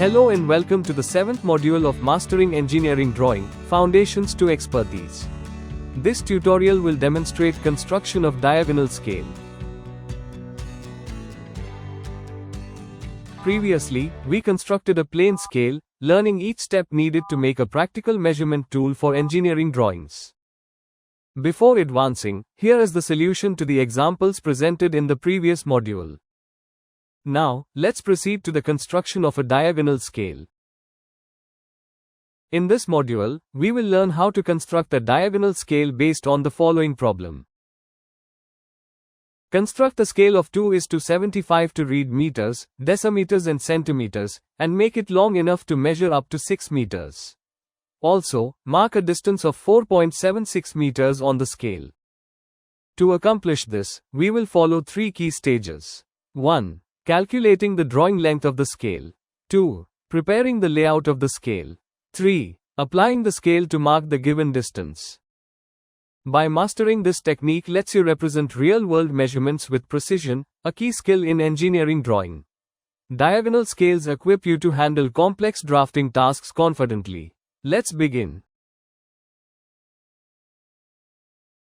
Hello and welcome to the 7th module of Mastering Engineering Drawing, Foundations to Expertise. This tutorial will demonstrate construction of diagonal scale. Previously, we constructed a plane scale, learning each step needed to make a practical measurement tool for engineering drawings. Before advancing, here is the solution to the examples presented in the previous module. Now, let's proceed to the construction of a diagonal scale. In this module, we will learn how to construct a diagonal scale based on the following problem. Construct a scale of 2:75 to read meters, decimeters and centimeters, and make it long enough to measure up to 6 meters. Also, mark a distance of 4.76 meters on the scale. To accomplish this, we will follow 3 key stages. 1. Calculating the drawing length of the scale. 2. Preparing the layout of the scale. 3. Applying the scale to mark the given distance. By mastering this technique lets you represent real-world measurements with precision, a key skill in engineering drawing. Diagonal scales equip you to handle complex drafting tasks confidently. Let's begin.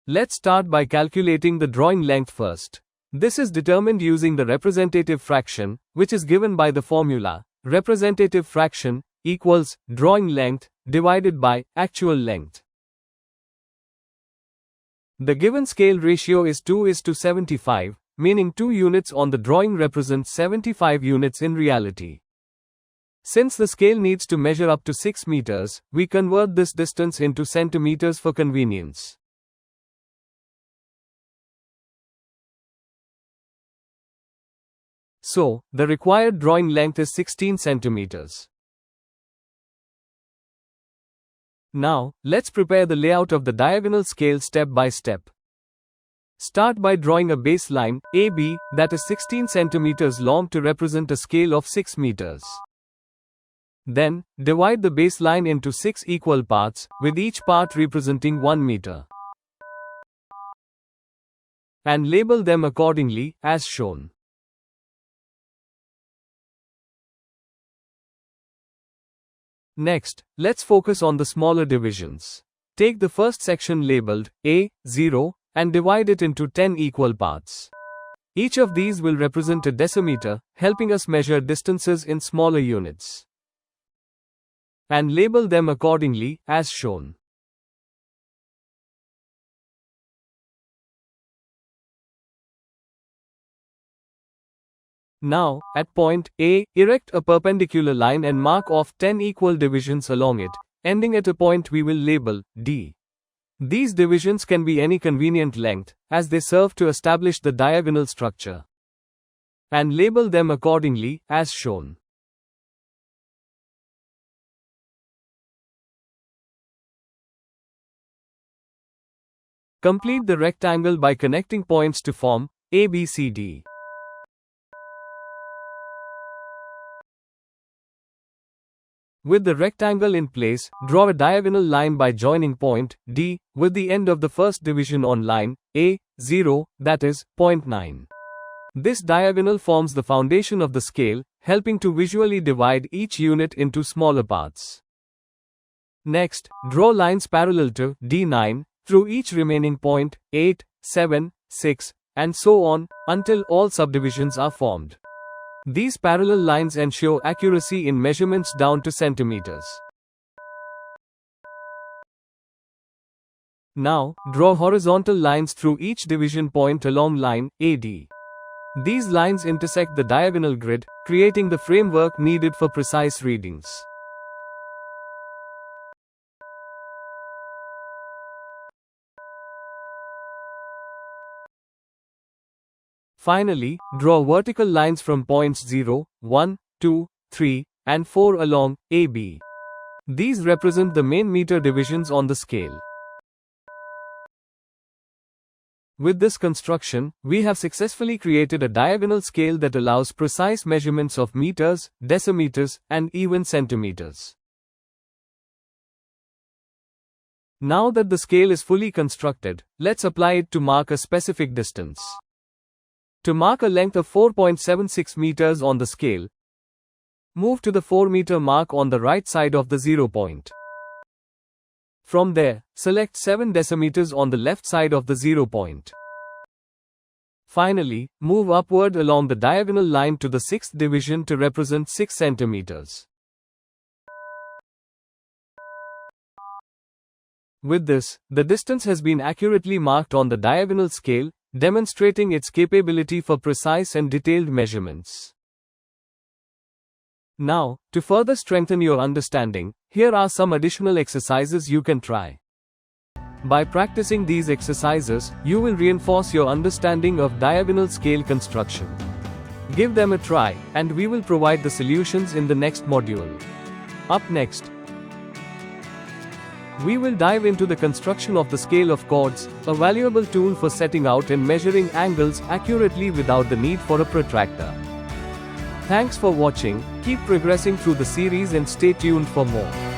Let's start by calculating the drawing length first. This is determined using the representative fraction, which is given by the formula, representative fraction equals drawing length divided by actual length. The given scale ratio is 2:75, meaning 2 units on the drawing represents 75 units in reality. Since the scale needs to measure up to 6 meters, we convert this distance into centimeters for convenience. So, the required drawing length is 16 centimeters. Now, let's prepare the layout of the diagonal scale step by step. Start by drawing a baseline, AB, that is 16 centimeters long to represent a scale of 6 meters. Then, divide the baseline into 6 equal parts, with each part representing 1 meter. And label them accordingly, as shown. Next, let's focus on the smaller divisions. Take the first section labeled A0 and divide it into 10 equal parts. Each of these will represent a decimeter, helping us measure distances in smaller units. And label them accordingly, as shown. Now, at point A, erect a perpendicular line and mark off 10 equal divisions along it, ending at a point we will label D. These divisions can be any convenient length, as they serve to establish the diagonal structure. And label them accordingly, as shown. Complete the rectangle by connecting points to form ABCD. With the rectangle in place, draw a diagonal line by joining point D with the end of the first division on line A0, that is, point 9. This diagonal forms the foundation of the scale, helping to visually divide each unit into smaller parts. Next, draw lines parallel to D9 through each remaining point 8, 7, 6, and so on, until all subdivisions are formed. These parallel lines ensure accuracy in measurements down to centimeters. Now, draw horizontal lines through each division point along line AD. These lines intersect the diagonal grid, creating the framework needed for precise readings. Finally, draw vertical lines from points 0, 1, 2, 3, and 4 along AB. These represent the main meter divisions on the scale. With this construction, we have successfully created a diagonal scale that allows precise measurements of meters, decimeters, and even centimeters. Now that the scale is fully constructed, let's apply it to mark a specific distance. To mark a length of 4.76 meters on the scale, move to the 4-meter mark on the right side of the 0 point. From there, select 7 decimeters on the left side of the 0 point. Finally, move upward along the diagonal line to the 6th division to represent 6 centimeters. With this, the distance has been accurately marked on the diagonal scale, demonstrating its capability for precise and detailed measurements. Now, to further strengthen your understanding, here are some additional exercises you can try. By practicing these exercises, you will reinforce your understanding of diagonal scale construction. Give them a try, and we will provide the solutions in the next module. Up next, we will dive into the construction of the scale of chords, a valuable tool for setting out and measuring angles accurately without the need for a protractor. Thanks for watching, keep progressing through the series and stay tuned for more.